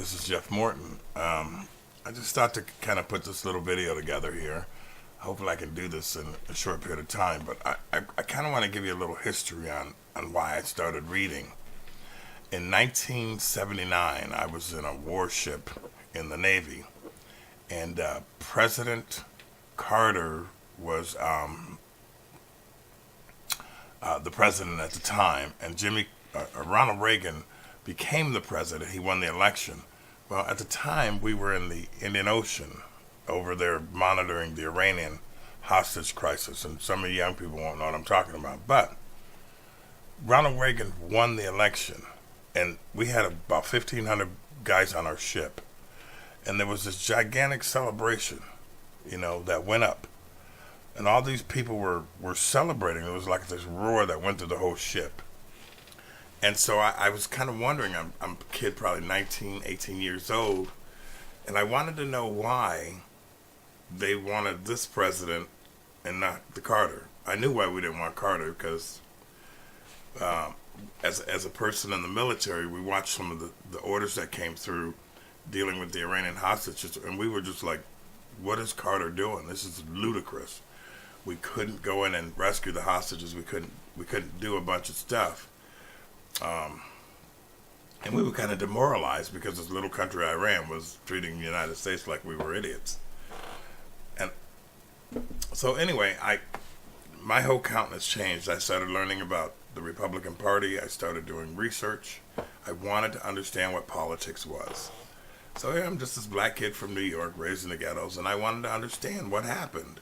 This is Jeff Morton. I just thought to kind of put this little video together here. Hopefully, I can do this in a short period of time, but I kind of want to give you a little history on why I started reading. In 1979, I was in a warship in the Navy, and President Carter was the president at the time, and Ronald Reagan became the president. He won the election. Well, at the time, we were in the Indian Ocean over there monitoring the Iranian hostage crisis, and some of you young people won't know what I'm talking about. But Ronald Reagan won the election, and we had about 1,500 guys on our ship, and there was this gigantic celebration, that went up, and all these people were celebrating. It was like this roar that went through the whole ship. And so I was kind of wondering, I'm a kid probably 19, 18 years old, and I wanted to know why they wanted this president and not the Carter. I knew why we didn't want Carter, because as a person in the military, we watched some of the orders that came through dealing with the Iranian hostages, and we were just like, what is Carter doing? This is ludicrous. We couldn't go in and rescue the hostages. We couldn't do a bunch of stuff. And we were kind of demoralized because this little country Iran was treating the United States like we were idiots. And so anyway, my whole countenance changed. I started learning about the Republican Party. I started doing research. I wanted to understand what politics was. So here I'm just this black kid from New York, raised in the ghettos, and I wanted to understand what happened.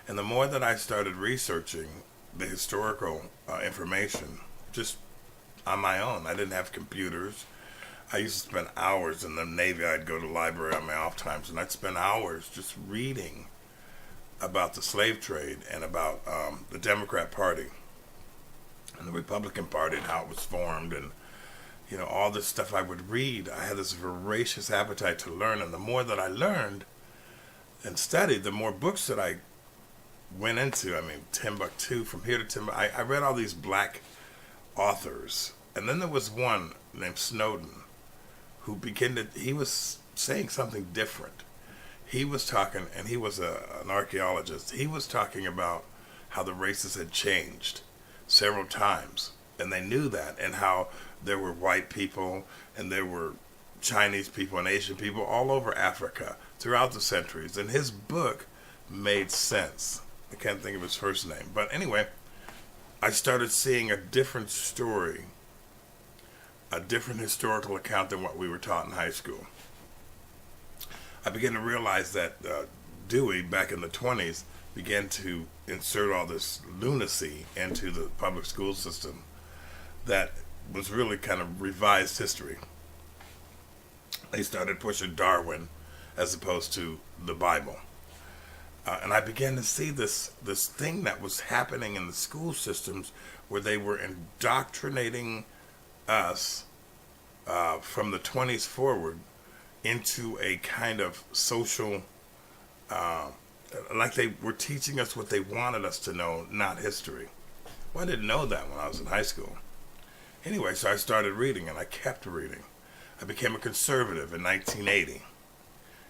And the more that I started researching the historical information, just on my own. I didn't have computers. I used to spend hours in the Navy. I'd go to the library on my off times, and I'd spend hours just reading about the slave trade and about the Democrat Party and the Republican Party and how it was formed, and all this stuff I would read. I had this voracious appetite to learn, and the more that I learned and studied, the more books that I went into. I mean, Timbuktu, from here to Timbuktu. I read all these black authors, and then there was one named Snowden who he was saying something different. He was talking, and he was an archaeologist. He was talking about how the races had changed several times, and they knew that, and how there were white people and there were Chinese people and Asian people all over Africa throughout the centuries, and his book made sense. I can't think of his first name, but anyway, I started seeing a different story, a different historical account than what we were taught in high school. I began to realize that Dewey, back in the 20s, began to insert all this lunacy into the public school system that was really kind of revised history. They started pushing Darwin as opposed to the Bible. And I began to see this thing that was happening in the school systems, where they were indoctrinating us from the 20s forward into a kind of social, like they were teaching us what they wanted us to know, not history. Well, I didn't know that when I was in high school. Anyway, so I started reading, and I kept reading. I became a conservative in 1980.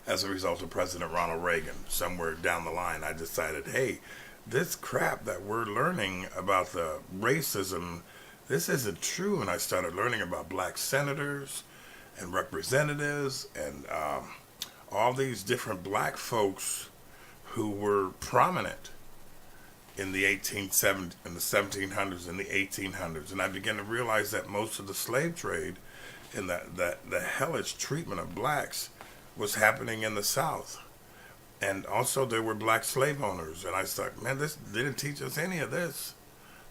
As a result of President Ronald Reagan. Somewhere down the line, I decided, hey, this crap that we're learning about the racism, this isn't true. And I started learning about black senators and representatives and all these different black folks who were prominent in the 1700s and the 1800s. And I began to realize that most of the slave trade and the hellish treatment of blacks was happening in the South. And also there were black slave owners. And I thought, man, this didn't teach us any of this.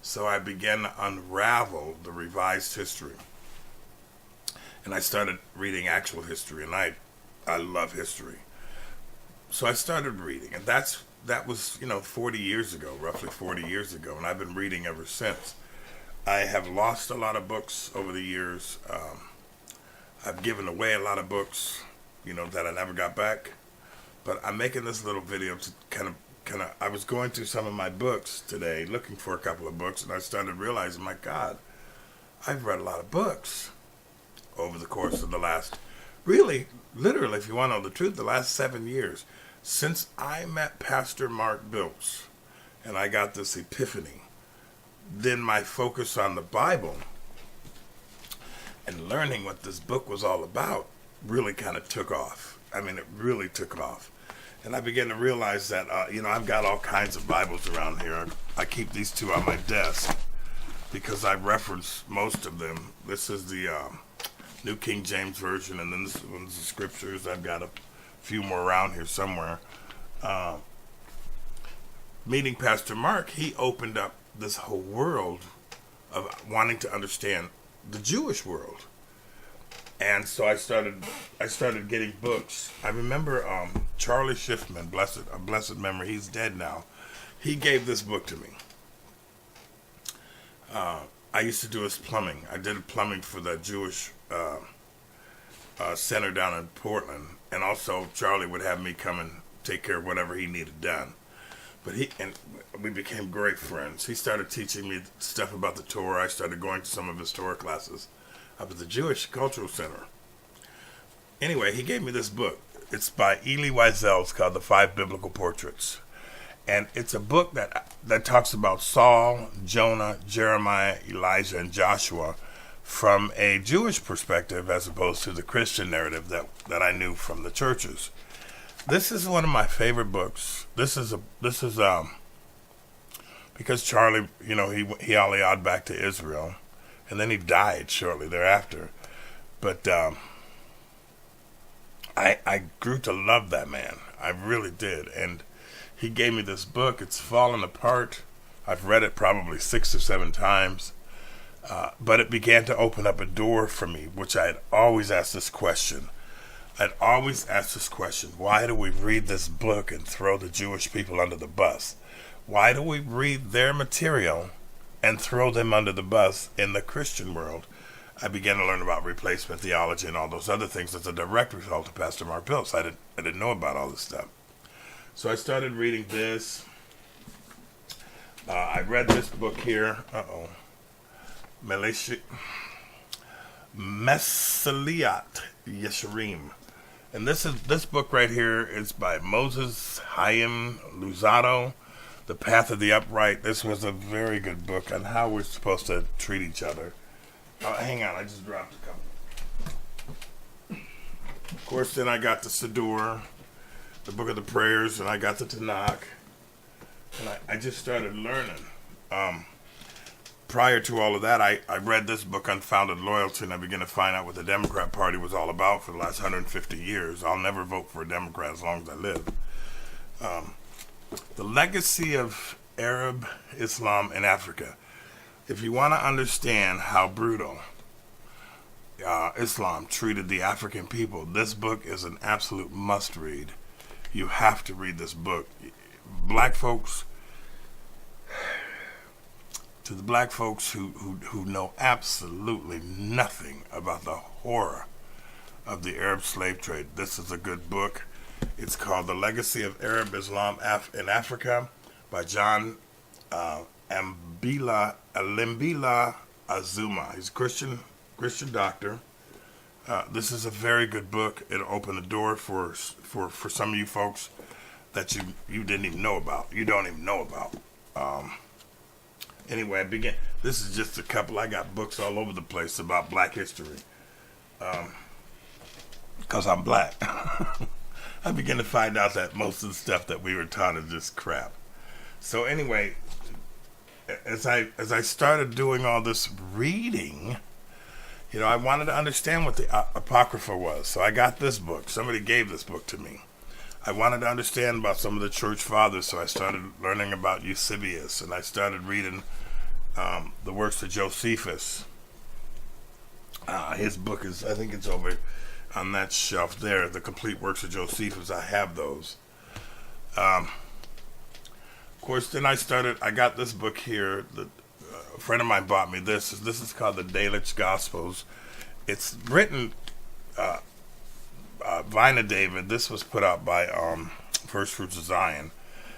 So I began to unravel the revised history. And I started reading actual history, and I love history. So I started reading, and that was 40 years ago, roughly 40 years ago, and I've been reading ever since. I have lost a lot of books over the years. I've given away a lot of books that I never got back. But I'm making this little video to kind of, I was going through some of my books today, looking for a couple of books, and I started realizing, my God, I've read a lot of books over the course of the last really, literally, if you want to know the truth, the last 7 years, since I met Pastor Mark Bilks and I got this epiphany, then my focus on the Bible and learning what this book was all about really kind of took off. I mean, it really took off. And I began to realize that, I've got all kinds of Bibles around here. I keep these two on my desk because I reference most of them. This is the New King James Version, and then this one's the Scriptures. I've got a few more around here somewhere. Meeting Pastor Mark, he opened up this whole world of wanting to understand the Jewish world. And so I started getting books. I remember Charlie Schiffman, blessed memory, he's dead now. He gave this book to me. I used to do his plumbing. I did plumbing for the Jewish center down in Portland. And also Charlie would have me come and take care of whatever he needed done. But we became great friends. He started teaching me stuff about the Torah. I started going to some of his Torah classes up at the Jewish Cultural Center. Anyway, he gave me this book. It's by Elie Wiesel. It's called The 5 Biblical Portraits. And it's a book that talks about Saul, Jonah, Jeremiah, Elijah, and Joshua from a Jewish perspective as opposed to the Christian narrative that I knew from the churches. This is one of my favorite books. This is because Charlie, he aliyah'd back to Israel, and then he died shortly thereafter. But I grew to love that man. I really did. And he gave me this book. It's fallen apart. I've read it probably 6 or 7 times. But it began to open up a door for me, which I had always asked this question. Why do we read this book and throw the Jewish people under the bus? Why do we read their material and throw them under the bus in the Christian world? I began to learn about replacement theology and all those other things as a direct result of Pastor Mark Bilks. I didn't know about all this stuff. So I started reading this. I read this book here. Mesaliat Yesharim. And this book right here is by Moses Chaim Luzzatto, The Path of the Upright. This was a very good book on how we're supposed to treat each other. Oh, hang on, I just dropped a couple. Of course, then I got the Siddur, the Book of the Prayers, and I got the Tanakh. And I just started learning. Prior to all of that, I read this book, Unfounded Loyalty, and I began to find out what the Democrat Party was all about for the last 150 years. I'll never vote for a Democrat as long as I live. The legacy of Arab Islam in Africa. If you want to understand how brutal Islam treated the African people, this book is an absolute must-read. You have to read this book. Black folks... To the black folks who know absolutely nothing about the horror of the Arab slave trade, this is a good book. It's called The Legacy of Arab Islam in Africa by John Alimbila Azuma. He's a Christian doctor. This is a very good book. It'll open the door for some of you folks that you didn't even know about. You don't even know about. Anyway, this is just a couple. I got books all over the place about black history. Because I'm black. I began to find out that most of the stuff that we were taught is just crap. So anyway, as I started doing all this reading, I wanted to understand what the Apocrypha was. So I got this book. Somebody gave this book to me. I wanted to understand about some of the church fathers, so I started learning about Eusebius, and I started reading the works of Josephus. His book is, I think it's over on that shelf there, the complete works of Josephus. I have those. Of course, then I got this book here. A friend of mine bought me this. This is called the Delitzsch Gospels. It's written... Vina David. This was put out by First Fruits of Zion,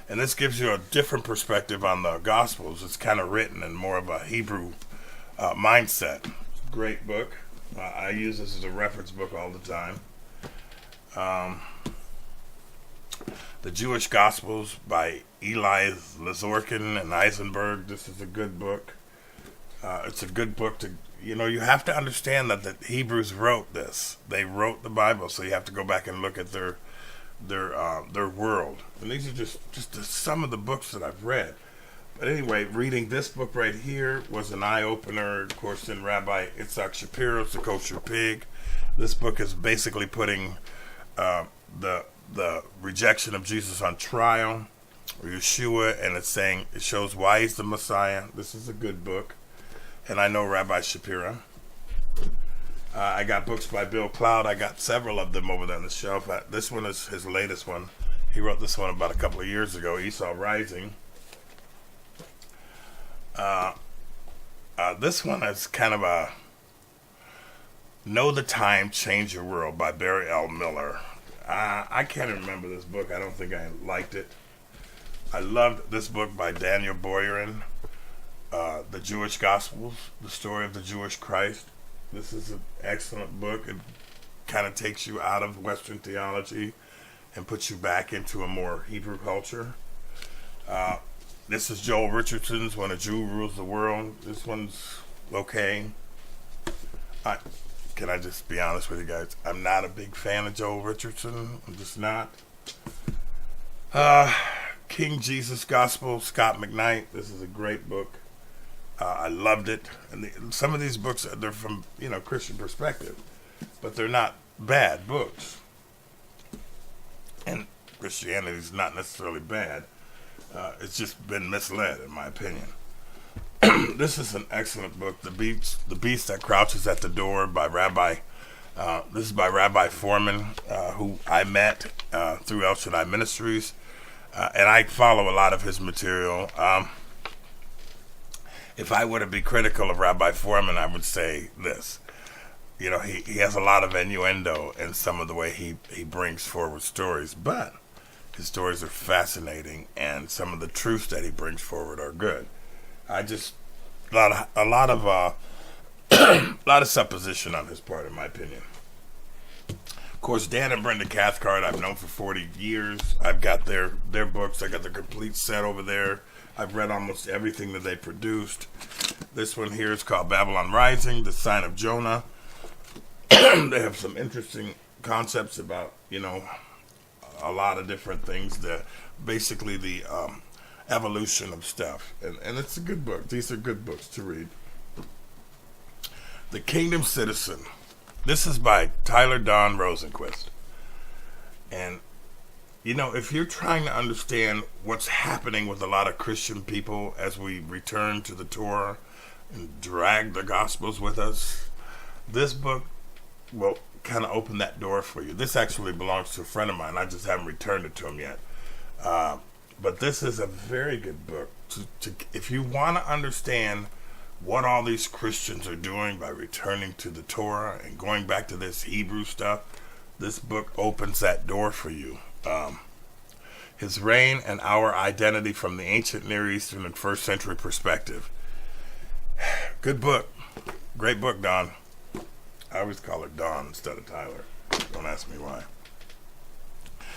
and this gives you a different perspective on the Gospels. It's kind of written in more of a Hebrew mindset. Great book. I use this as a reference book all the time. Um, the Jewish Gospels by Eli Lazorkin and Eisenberg. This is a good book. It's a good book to, you have to understand that the Hebrews wrote this. They wrote the Bible, so you have to go back and look at their world. And these are just some of the books that I've read. But anyway, reading this book right here was an eye-opener. Of course, then Rabbi Itzhak Shapiro's The Kosher Pig. This book is basically putting the rejection of Jesus on trial, or Yeshua, and it shows why he's the Messiah. This is a good book. And I know Rabbi Shapiro. I got books by Bill Cloud. I got several of them over there on the shelf. This one is his latest one. He wrote this one about a couple of years ago, Esau Rising. This one is kind of a Know the Time, Change Your World by Barry L. Miller. I can't remember this book. I don't think I liked it. I loved this book by Daniel Boyarin. The Jewish Gospels, the story of the Jewish Christ. This is an excellent book. It kind of takes you out of Western theology and puts you back into a more Hebrew culture. This is Joel Richardson's When a Jew Rules the World. This one's okay. Can I just be honest with you guys? I'm not a big fan of Joel Richardson. I'm just not. King Jesus Gospel, Scott McKnight. This is a great book. I loved it. And some of these books, they're from, Christian perspective, but they're not bad books. And Christianity is not necessarily bad. It's just been misled, in my opinion. This is an excellent book, The Beast That Crouches at the Door by Rabbi. This is by Rabbi Foreman, who I met through El Shaddai Ministries, and I follow a lot of his material. If I were to be critical of Rabbi Foreman, I would say this. He has a lot of innuendo in some of the way he brings forward stories, but his stories are fascinating, and some of the truths that he brings forward are good. A lot of supposition on his part, in my opinion. Of course, Dan and Brenda Cathcart, I've known for 40 years. I've got their books. I got the complete set over there. I've read almost everything that they produced. This one here is called Babylon Rising, The Sign of Jonah. They have some interesting concepts about, a lot of different things. Basically the evolution of stuff. And it's a good book. These are good books to read. The Kingdom Citizen. This is by Tyler Don Rosenquist. And if you're trying to understand what's happening with a lot of Christian people as we return to the Torah and drag the Gospels with us, this book will kind of open that door for you. This actually belongs to a friend of mine. I just haven't returned it to him yet. But this is a very good book. If you want to understand what all these Christians are doing by returning to the Torah and going back to this Hebrew stuff, this book opens that door for you. His Reign and Our Identity from the Ancient Near Eastern and First Century Perspective. Good book. Great book, Don. I always call her Don instead of Tyler. Don't ask me why.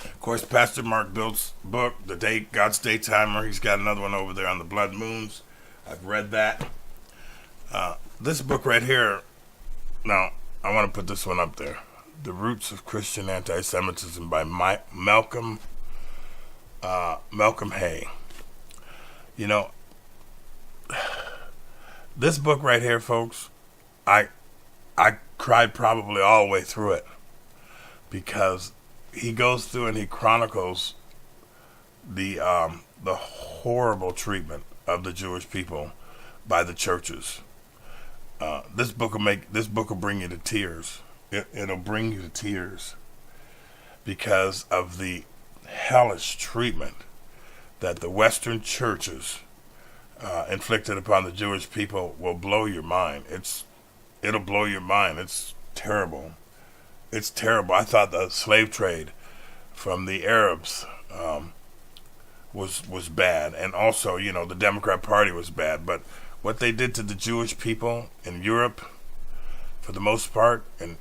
Of course, Pastor Mark Bilt's book, God's Daytimer. He's got another one over there on the Blood Moons. I've read that. This book right here, now, I want to put this one up there. The Roots of Christian Anti-Semitism by Malcolm Hay. This book right here, folks, I cried probably all the way through it, because he goes through and he chronicles the horrible treatment of the Jewish people by the churches. This book will bring you to tears. It'll bring you to tears because of the hellish treatment that the Western churches inflicted upon the Jewish people. Will blow your mind. It'll blow your mind. It's terrible. It's terrible. I thought the slave trade from the Arabs was bad, and also the Democrat Party was bad. But what they did to the Jewish people in Europe, for the most part, and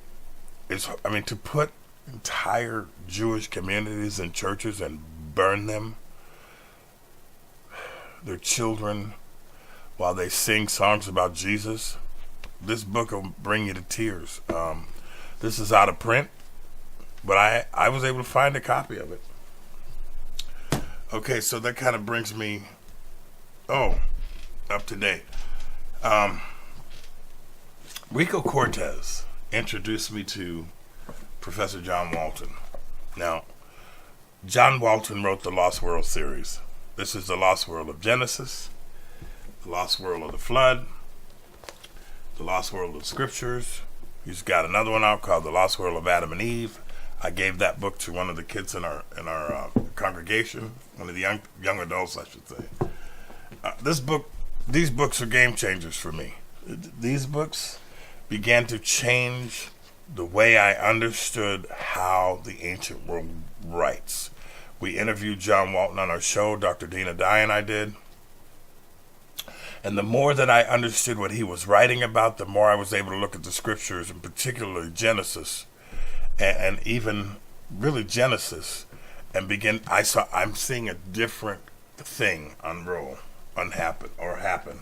to put entire Jewish communities and churches and burn them, their children, while they sing songs about Jesus. This book will bring you to tears. This is out of print, but I was able to find a copy of it. Okay, so that kind of brings me, up to date. Rico Cortez introduced me to Professor John Walton. Now, John Walton wrote the Lost World series. This is the Lost World of Genesis, the Lost World of the Flood, the Lost World of the Scriptures. He's got another one out called The Lost World of Adam and Eve. I gave that book to one of the kids in our congregation, one of the young adults, I should say. These books are game changers for me. These books began to change the way I understood how the ancient world writes. We interviewed John Walton on our show, Dr. Dina Dye and I did. And the more that I understood what he was writing about, the more I was able to look at the scriptures, and particularly Genesis, and even really Genesis, and I'm seeing a different thing happen.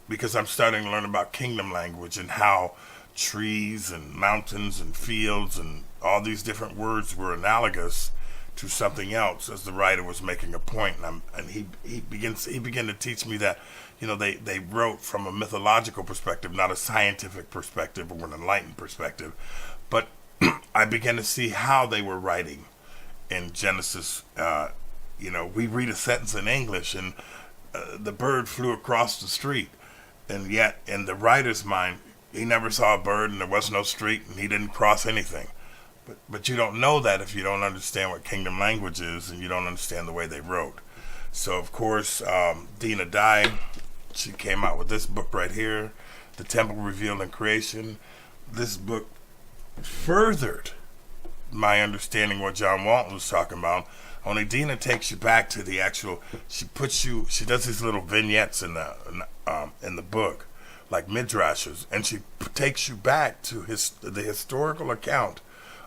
Because I'm starting to learn about kingdom language and how trees and mountains and fields and all these different words were analogous to something else as the writer was making a point. And he began to teach me that, they wrote from a mythological perspective, not a scientific perspective or an enlightened perspective. But I began to see how they were writing in Genesis. We read a sentence in English and the bird flew across the street. And yet, in the writer's mind, he never saw a bird and there was no street and he didn't cross anything. But you don't know that if you don't understand what kingdom language is and you don't understand the way they wrote. So, of course, Dina Dye, she came out with this book right here, The Temple Revealed in Creation. This book furthered my understanding what John Walton was talking about. Only Dina takes you back to the actual, she does these little vignettes in the book, like midrashes, and she takes you back to the historical account,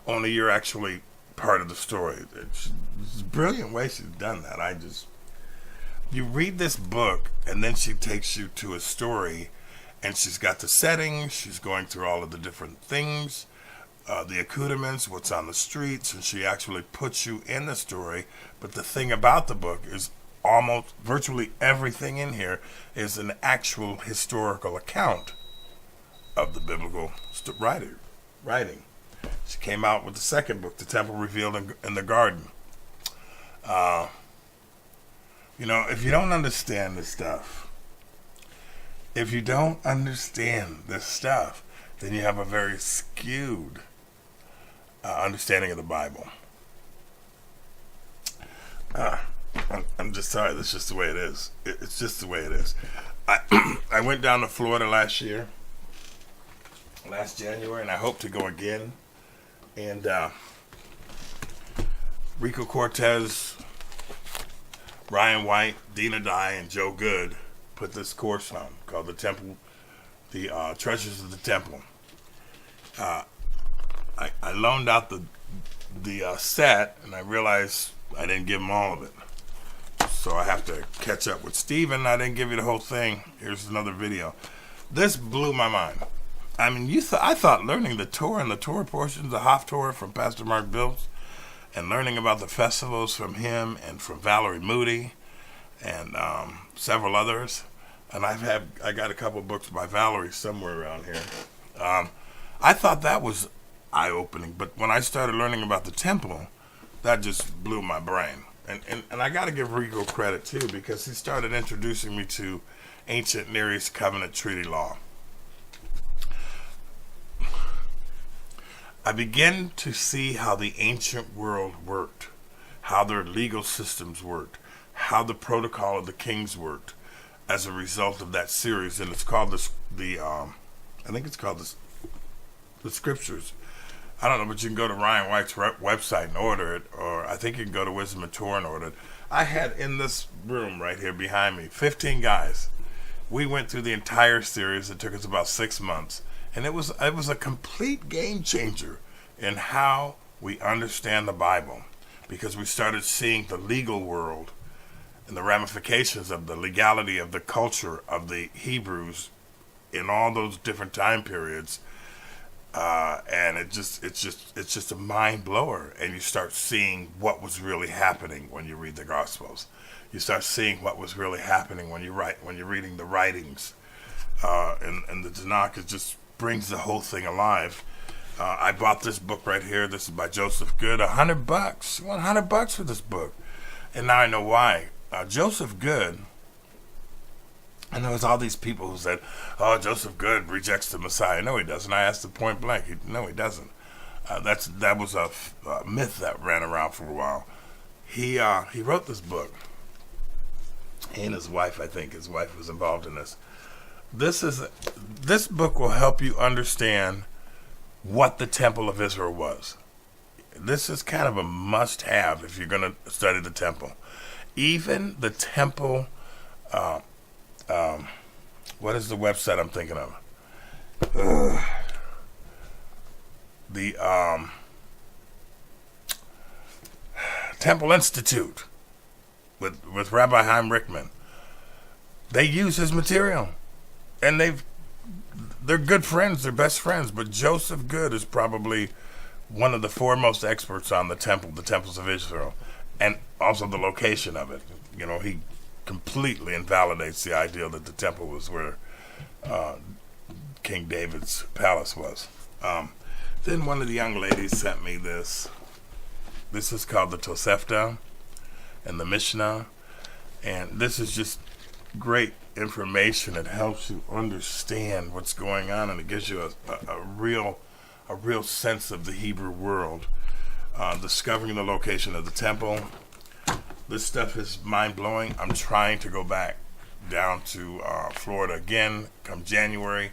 only you're actually part of the story. It's a brilliant way she's done that. You read this book, and then she takes you to a story, and she's got the settings, she's going through all of the different things, the accoutrements, what's on the streets, and she actually puts you in the story. But the thing about the book is almost virtually everything in here is an actual historical account of the biblical writing. She came out with the second book, The Temple Revealed in the Garden. If you don't understand this stuff, then you have a very skewed understanding of the Bible. I'm just sorry. That's just the way it is. It's just the way it is. I went down to Florida last January, and I hope to go again. And Rico Cortez, Ryan White, Dina Dye, and Joe Good put this course on called The Treasures of the Temple. I loaned out the set, and I realized I didn't give them all of it. So I have to catch up with Steven. I didn't give you the whole thing. Here's another video. This blew my mind. I mean, I thought learning the Torah and the Torah portions, the Haftorah from Pastor Mark Bills, and learning about the festivals from him and from Valerie Moody and several others. And I got a couple books by Valerie somewhere around here. I thought that was eye-opening, but when I started learning about the temple, that just blew my brain. And I got to give Rico credit too, because he started introducing me to ancient Near East covenant treaty law. I began to see how the ancient world worked, how their legal systems worked, how the protocol of the kings worked as a result of that series. And it's called the Scriptures. I don't know, but you can go to Ryan White's website and order it, or I think you can go to Wisdom and Torah and order it. I had in this room right here behind me 15 guys. We went through the entire series. It took us about 6 months, and it was a complete game changer in how we understand the Bible, because we started seeing the legal world and the ramifications of the legality of the culture of the Hebrews in all those different time periods. And it's just a mind blower, and you start seeing what was really happening when you read the Gospels. You start seeing what was really happening when you're reading the writings, and the Tanakh. It just brings the whole thing alive. I bought this book right here. This is by Joseph Good. $100. You want $100 for this book? And now I know why. Joseph Good. And there was all these people who said, "Oh, Joseph Good rejects the Messiah." No, he doesn't. I asked him point blank. No, he doesn't. That was a myth that ran around for a while. He wrote this book. He and his wife, I think his wife was involved in this. This book will help you understand what the Temple of Israel was. This is kind of a must-have if you're going to study the temple. Even the temple. What is the website I'm thinking of? The Temple Institute with Rabbi Chaim Rickman. They use his material, and they're good friends. They're best friends. But Joseph Good is probably one of the foremost experts on the temples of Israel, and also the location of it. You know, he completely invalidates the idea that the temple was where King David's palace was. Then one of the young ladies sent me this. This is called the Tosefta and the Mishnah, and this is just great information. It helps you understand what's going on, and it gives you a real sense of the Hebrew world. Discovering the location of the temple. This stuff is mind-blowing. I'm trying to go back down to Florida again come January.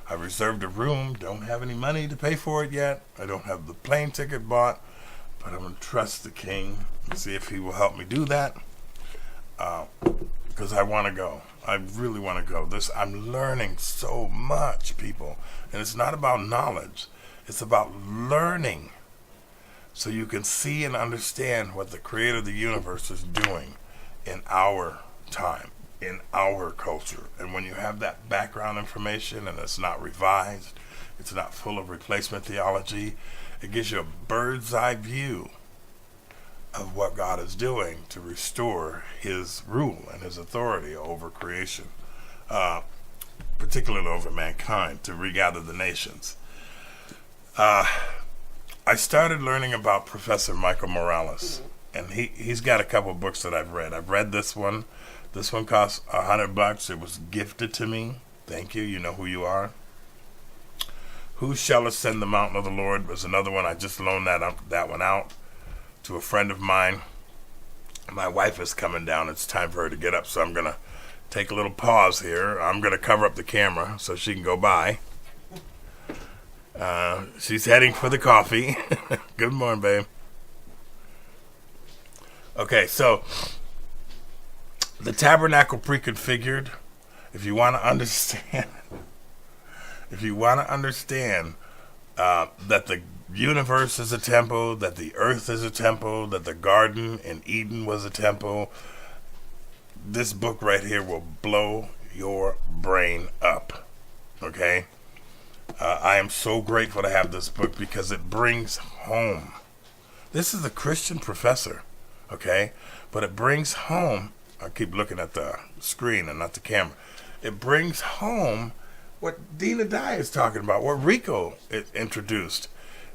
I reserved a room. Don't have any money to pay for it yet. I don't have the plane ticket bought, but I'm going to trust the King and see if he will help me do that, because I want to go. I really want to go. I'm learning so much, people. And it's not about knowledge. It's about learning, so you can see and understand what the Creator of the universe is doing in our time, in our culture. And when you have that background information and it's not revised, it's not full of replacement theology, it gives you a bird's eye view of what God is doing to restore his rule and his authority over creation, particularly over mankind, to regather the nations. I started learning about Professor Michael Morales, and he's got a couple of books that I've read. I've read this one. This one costs $100. It was gifted to me. Thank you. You know who you are. Who Shall Ascend the Mountain of the Lord was another one. I just loaned that one out to a friend of mine. My wife is coming down. It's time for her to get up, so I'm going to take a little pause here. I'm going to cover up the camera so she can go by. She's heading for the coffee. Good morning, babe. Okay, so the tabernacle preconfigured. If you want to understand, that the universe is a temple, that the earth is a temple, that the garden in Eden was a temple, this book right here will blow your brain up. Okay? I am so grateful to have this book because it brings home. This is a Christian professor, okay? But it brings home, I keep looking at the screen and not the camera. It brings home what Dina Dye is talking about, what Rico introduced.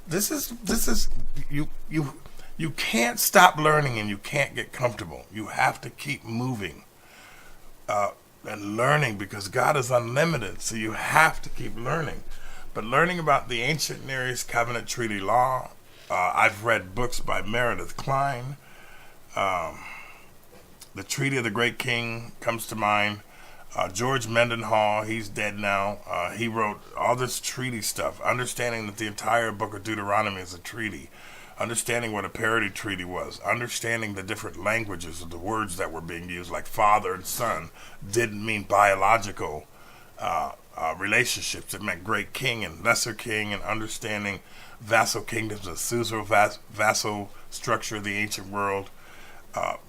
This is you can't stop learning and you can't get comfortable. You have to keep moving and learning, because God is unlimited, so you have to keep learning. But learning about the ancient Near East covenant treaty law, I've read books by Meredith Kline. The Treaty of the Great King comes to mind. George Mendenhall, he's dead now. He wrote all this treaty stuff, understanding that the entire book of Deuteronomy is a treaty, understanding what a parity treaty was, understanding the different languages of the words that were being used, like father and son, didn't mean biological relationships. It meant great king and lesser king, and understanding vassal kingdoms and suzerain vassal structure of the ancient world,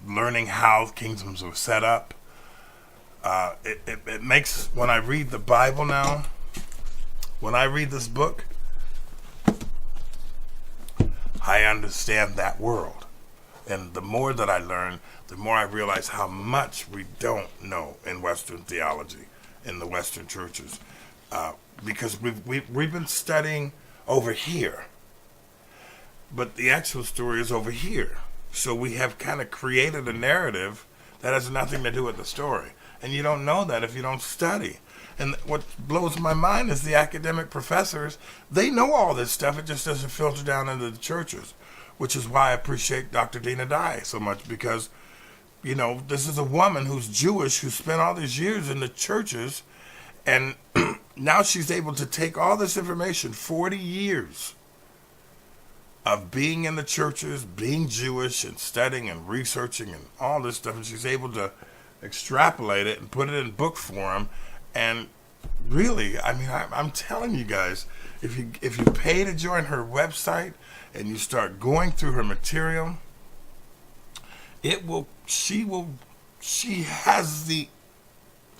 learning how kingdoms were set up. It makes, when I read the Bible now, when I read this book, I understand that world. And the more that I learn, the more I realize how much we don't know in Western theology, in the Western churches. Because we've been studying over here, but the actual story is over here. So we have kind of created a narrative that has nothing to do with the story. And you don't know that if you don't study. And what blows my mind is the academic professors, they know all this stuff, it just doesn't filter down into the churches, which is why I appreciate Dr. Dina Dye so much, because, you know, this is a woman who's Jewish, who spent all these years in the churches, and now she's able to take all this information, 40 years of being in the churches, being Jewish, and studying and researching and all this stuff, and she's able to extrapolate it and put it in book form. And really, I mean, I'm telling you guys, if you pay to join her website and you start going through her material, she has the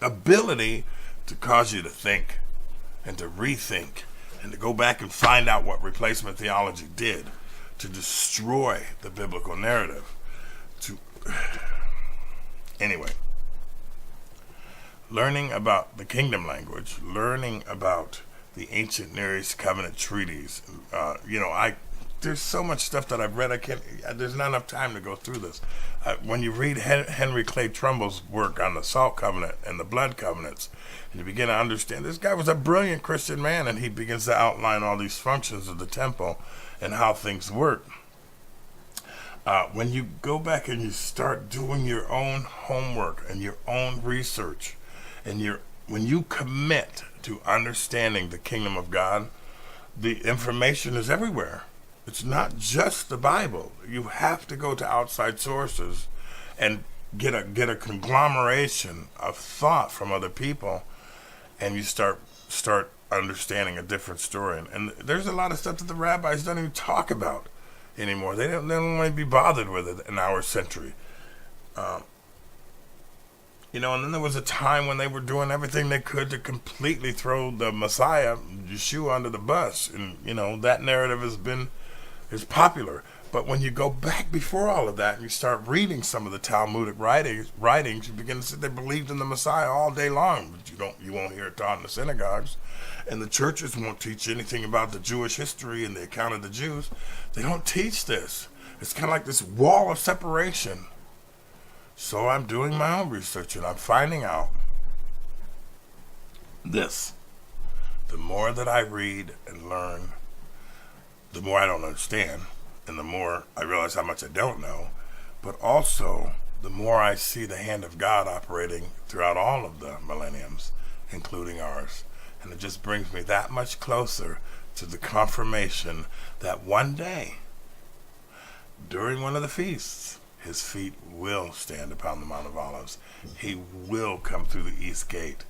ability to cause you to think and to rethink and to go back and find out what replacement theology did to destroy the biblical narrative. Anyway, learning about the kingdom language, learning about the ancient Near East covenant treaties. There's so much stuff that I've read. There's not enough time to go through this. When you read Henry Clay Trumbull's work on the salt covenant and the blood covenants, and you begin to understand, this guy was a brilliant Christian man, and he begins to outline all these functions of the temple and how things work. When you go back and you start doing your own homework and your own research, and when you commit to understanding the kingdom of God, the information is everywhere. It's not just the Bible. You have to go to outside sources and get a conglomeration of thought from other people, and you start understanding a different story. And there's a lot of stuff that the rabbis don't even talk about anymore. They don't want to be bothered with it in our century. And then there was a time when they were doing everything they could to completely throw the Messiah, Yeshua, under the bus. And, that narrative is popular. But when you go back before all of that and you start reading some of the Talmudic writings, you begin to see they believed in the Messiah all day long. But you won't hear it taught in the synagogues. And the churches won't teach anything about the Jewish history and the account of the Jews. They don't teach this. It's kind of like this wall of separation. So I'm doing my own research, and I'm finding out this. The more that I read and learn, the more I don't understand, and the more I realize how much I don't know, but also the more I see the hand of God operating throughout all of the millenniums, including ours. And it just brings me that much closer to the confirmation that one day, during one of the feasts, his feet will stand upon the Mount of Olives. He will come through the east gate.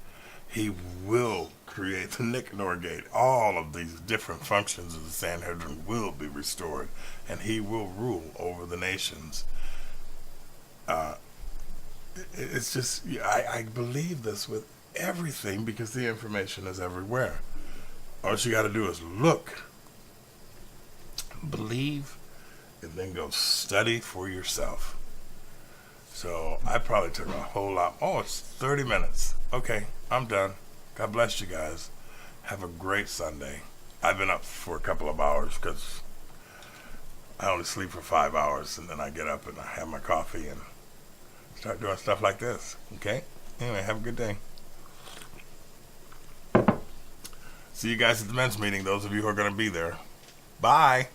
He will create the Nicanor gate. All of these different functions of the Sanhedrin will be restored, and he will rule over the nations. It's just, I believe this with everything because the information is everywhere. All you got to do is look, believe, and then go study for yourself. So I probably took a whole lot. Oh, it's 30 minutes. Okay, I'm done. God bless you guys. Have a great Sunday. I've been up for a couple of hours because I only sleep for 5 hours, and then I get up and I have my coffee and start doing stuff like this. Okay? Anyway, have a good day. See you guys at the men's meeting, those of you who are going to be there. Bye.